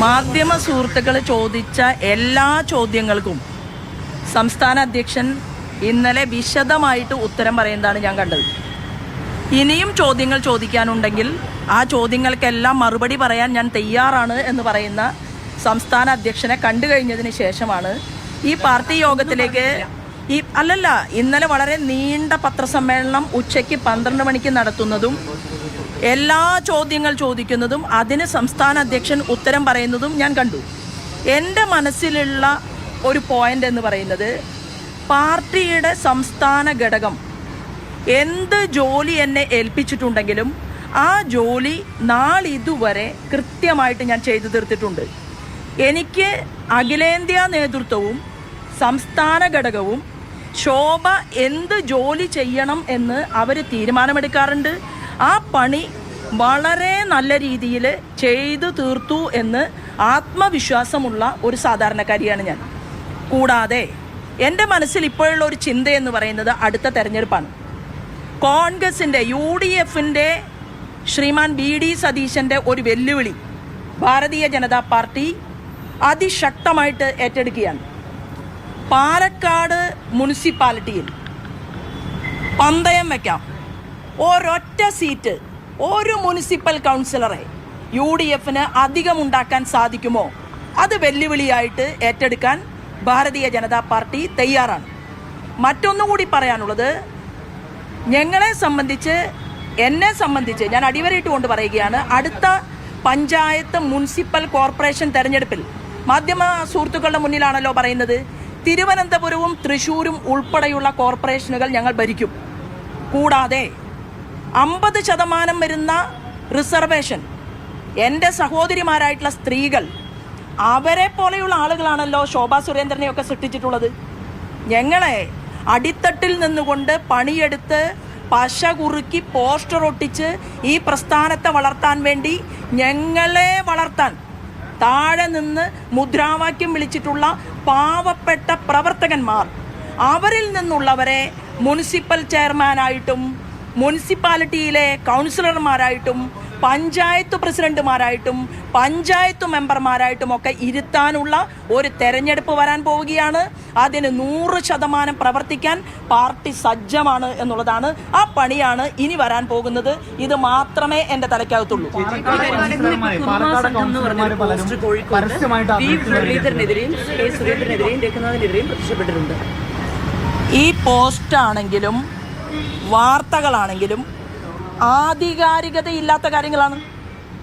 മാധ്യമ സുഹൃത്തുക്കൾ ചോദിച്ച എല്ലാ ചോദ്യങ്ങൾക്കും സംസ്ഥാന അധ്യക്ഷൻ ഇന്നലെ വിശദമായിട്ട് ഉത്തരം പറയുന്നതാണ് ഞാൻ കണ്ടത്. ഇനിയും ചോദ്യങ്ങൾ ചോദിക്കാനുണ്ടെങ്കിൽ ആ ചോദ്യങ്ങൾക്കെല്ലാം മറുപടി പറയാൻ ഞാൻ തയ്യാറാണ് എന്ന് പറയുന്ന സംസ്ഥാന അധ്യക്ഷനെ കണ്ടു കഴിഞ്ഞതിന് ശേഷമാണ് ഈ പാർട്ടി യോഗത്തിലേക്ക് ഇന്നലെ വളരെ നീണ്ട പത്രസമ്മേളനം ഉച്ചയ്ക്ക് 12 മണിക്ക് നടത്തുന്നതും എല്ലാ ചോദ്യങ്ങൾ ചോദിക്കുന്നതും അതിന് സംസ്ഥാന അധ്യക്ഷൻ ഉത്തരം പറയുന്നതും ഞാൻ കണ്ടു. എൻ്റെ മനസ്സിലുള്ള ഒരു പോയിന്റ് എന്ന് പറയുന്നത്, പാർട്ടിയുടെ സംസ്ഥാന ഘടകം എന്ത് ജോലി എന്നെ ഏൽപ്പിച്ചിട്ടുണ്ടെങ്കിലും ആ ജോലി നാളിതുവരെ കൃത്യമായിട്ട് ഞാൻ ചെയ്തു തീർത്തിട്ടുണ്ട്. എനിക്ക് അഖിലേന്ത്യാ നേതൃത്വവും സംസ്ഥാന ഘടകവും ശോഭ എന്ത് ജോലി ചെയ്യണം എന്ന് അവർ തീരുമാനമെടുക്കാറുണ്ട്. ആ പണി വളരെ നല്ല രീതിയിൽ ചെയ്തു തീർത്തു എന്ന് ആത്മവിശ്വാസമുള്ള ഒരു സാധാരണക്കാരിയാണ് ഞാൻ. കൂടാതെ എൻ്റെ മനസ്സിൽ ഇപ്പോഴുള്ള ഒരു ചിന്ത എന്ന് പറയുന്നത് അടുത്ത തെരഞ്ഞെടുപ്പാണ്. കോൺഗ്രസിൻ്റെ UDFൻ്റെ ശ്രീമാൻ BD സതീശൻ്റെ ഒരു വെല്ലുവിളി ഭാരതീയ ജനതാ പാർട്ടി അതിശക്തമായിട്ട് ഏറ്റെടുക്കുകയാണ്. പാലക്കാട് മുനിസിപ്പാലിറ്റിയിൽ പന്തയം വയ്ക്കാം, ഒരൊറ്റ സീറ്റ് ഒരു മുനിസിപ്പൽ കൗൺസിലറെ UDFന് അധികമുണ്ടാക്കാൻ സാധിക്കുമോ? അത് വെല്ലുവിളിയായിട്ട് ഏറ്റെടുക്കാൻ ഭാരതീയ ജനതാ പാർട്ടി തയ്യാറാണ്. മറ്റൊന്നുകൂടി പറയാനുള്ളത്, എന്നെ സംബന്ധിച്ച് ഞാൻ അടിവരയിട്ടുകൊണ്ട് പറയുകയാണ്, അടുത്ത പഞ്ചായത്ത് മുനിസിപ്പൽ കോർപ്പറേഷൻ തെരഞ്ഞെടുപ്പിൽ മാധ്യമ സുഹൃത്തുക്കളുടെ മുന്നിലാണല്ലോ പറയുന്നത്, തിരുവനന്തപുരവും തൃശ്ശൂരും ഉൾപ്പെടെയുള്ള കോർപ്പറേഷനുകൾ ഞങ്ങൾ ഭരിക്കും. കൂടാതെ 50% വരുന്ന റിസർവേഷൻ എൻ്റെ സഹോദരിമാരായിട്ടുള്ള സ്ത്രീകൾ, അവരെ പോലെയുള്ള ആളുകളാണല്ലോ ശോഭാ സുരേന്ദ്രനെയൊക്കെ സൃഷ്ടിച്ചിട്ടുള്ളത്. ഞങ്ങളെ അടിത്തട്ടിൽ നിന്നുകൊണ്ട് പണിയെടുത്ത് പശ കുറുക്കി പോസ്റ്റർ ഒട്ടിച്ച് ഈ പ്രസ്ഥാനത്തെ വളർത്താൻ വേണ്ടി, ഞങ്ങളെ വളർത്താൻ താഴെ നിന്ന് മുദ്രാവാക്യം വിളിച്ചിട്ടുള്ള പാവപ്പെട്ട പ്രവർത്തകന്മാർ, അവരിൽ നിന്നുള്ളവരെ മുനിസിപ്പൽ ചെയർമാനായിട്ടും മുനിസിപ്പാലിറ്റിയിലെ കൗൺസിലർമാരായിട്ടും പഞ്ചായത്ത് പ്രസിഡന്റുമാരായിട്ടും പഞ്ചായത്ത് മെമ്പർമാരായിട്ടും ഒക്കെ ഇരുത്താനുള്ള ഒരു തെരഞ്ഞെടുപ്പ് വരാൻ പോവുകയാണ്. അതിന് 100% പ്രവർത്തിക്കാൻ പാർട്ടി സജ്ജമാണ് എന്നുള്ളതാണ്. ആ പണിയാണ് ഇനി വരാൻ പോകുന്നത്. ഇത് മാത്രമേ എൻ്റെ തലയ്ക്കകത്തുള്ളൂ. ഈ പോസ്റ്റാണെങ്കിലും വാർത്തകളാണെങ്കിലും ആധികാരികതയില്ലാത്ത കാര്യങ്ങളാണ്.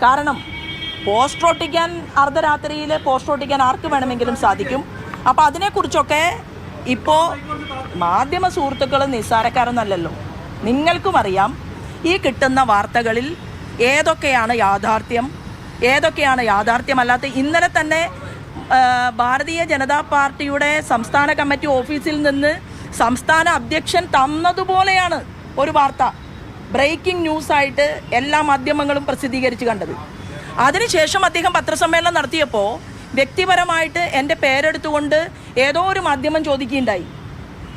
കാരണം പോസ്റ്റർ ഒട്ടിക്കാൻ അർദ്ധരാത്രിയിൽ പോസ്റ്റർ ഒട്ടിക്കാൻ ആർക്ക് വേണമെങ്കിലും സാധിക്കും. അപ്പോൾ അതിനെക്കുറിച്ചൊക്കെ ഇപ്പോൾ മാധ്യമ സുഹൃത്തുക്കൾ നിസ്സാരക്കാരൊന്നല്ലല്ലോ. നിങ്ങൾക്കും അറിയാം ഈ കിട്ടുന്ന വാർത്തകളിൽ ഏതൊക്കെയാണ് യാഥാർത്ഥ്യം, ഏതൊക്കെയാണ് യാഥാർത്ഥ്യമല്ലാത്ത. ഇന്നലെ തന്നെ ഭാരതീയ ജനതാ പാർട്ടിയുടെ സംസ്ഥാന കമ്മിറ്റി ഓഫീസിൽ നിന്ന് സംസ്ഥാന അധ്യക്ഷൻ തന്നതുപോലെയാണ് ഒരു വാർത്ത ബ്രേക്കിംഗ് ന്യൂസായിട്ട് എല്ലാ മാധ്യമങ്ങളും പ്രസിദ്ധീകരിച്ച് കണ്ടത്. അതിനുശേഷം അദ്ദേഹം പത്രസമ്മേളനം നടത്തിയപ്പോൾ വ്യക്തിപരമായിട്ട് എൻ്റെ പേരെടുത്തുകൊണ്ട് ഏതോ ഒരു മാധ്യമം ചോദിക്കുകയുണ്ടായി.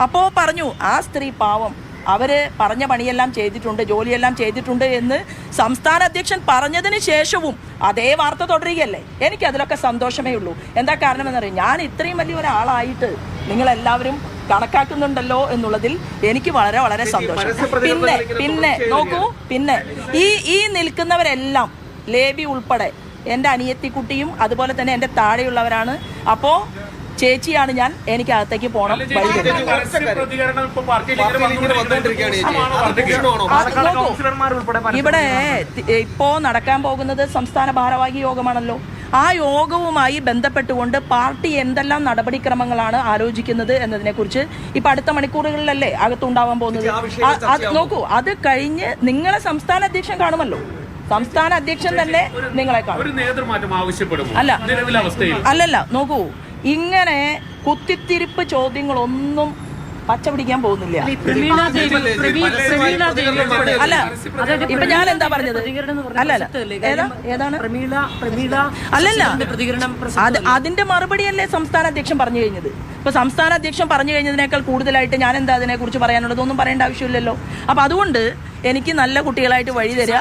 അപ്പോൾ പറഞ്ഞു, ആ സ്ത്രീ പാവം, അവർ പറഞ്ഞ പണിയെല്ലാം ചെയ്തിട്ടുണ്ട്, ജോലിയെല്ലാം ചെയ്തിട്ടുണ്ട് എന്ന് സംസ്ഥാന അധ്യക്ഷൻ പറഞ്ഞതിന് ശേഷവും അതേ വാർത്ത തുടരുകയല്ലേ. എനിക്കതിലൊക്കെ സന്തോഷമേ ഉള്ളൂ. എന്താ കാരണം എന്നറിയാം, ഞാൻ ഇത്രയും വലിയ ഒരാളായിട്ട് നിങ്ങളെല്ലാവരും കണക്കാക്കുന്നുണ്ടല്ലോ എന്നുള്ളതിൽ എനിക്ക് വളരെ വളരെ സന്തോഷം. പിന്നെ നോക്കൂ, പിന്നെ ഈ നിൽക്കുന്നവരെല്ലാം ലേബി ഉൾപ്പെടെ എൻ്റെ അനിയത്തിക്കുട്ടിയും അതുപോലെ തന്നെ എൻ്റെ താഴെയുള്ളവരാണ്. അപ്പോൾ ചേച്ചിയാണ് ഞാൻ, എനിക്ക് അകത്തേക്ക് പോകണം. ഇവിടെ ഇപ്പോ നടക്കാൻ പോകുന്നത് സംസ്ഥാന ഭാരവാഹി യോഗമാണല്ലോ. ആ യോഗവുമായി ബന്ധപ്പെട്ടുകൊണ്ട് പാർട്ടി എന്തെല്ലാം നടപടിക്രമങ്ങളാണ് ആലോചിക്കുന്നത് എന്നതിനെക്കുറിച്ച് ഇപ്പൊ അടുത്ത മണിക്കൂറുകളിലല്ലേ അകത്തുണ്ടാവാൻ പോകുന്നത്. നോക്കൂ, അത് കഴിഞ്ഞ് നിങ്ങളെ സംസ്ഥാന അധ്യക്ഷൻ കാണുമല്ലോ. സംസ്ഥാന അധ്യക്ഷൻ തന്നെ നിങ്ങളെ കാണും. അല്ലല്ല, നോക്കൂ, ഇങ്ങനെ കുത്തിത്തിരിപ്പ് ചോദ്യങ്ങളൊന്നും പച്ച പിടിക്കാൻ പോകുന്നില്ല. അല്ല, ഇപ്പൊ ഞാൻ എന്താ പറഞ്ഞത്? അല്ലല്ല, ഏതാണ്? അല്ലല്ല, അതിന്റെ മറുപടിയല്ലേ സംസ്ഥാന അധ്യക്ഷൻ പറഞ്ഞു കഴിഞ്ഞത്. ഇപ്പൊ സംസ്ഥാന അധ്യക്ഷൻ പറഞ്ഞു കഴിഞ്ഞതിനേക്കാൾ കൂടുതലായിട്ട് ഞാൻ എന്താ അതിനെ കുറിച്ച് പറയാനുള്ളതൊന്നും പറയേണ്ട ആവശ്യമില്ലല്ലോ. അപ്പൊ അതുകൊണ്ട് എനിക്ക് നല്ല കുട്ടികളായിട്ട് വഴി തരിക.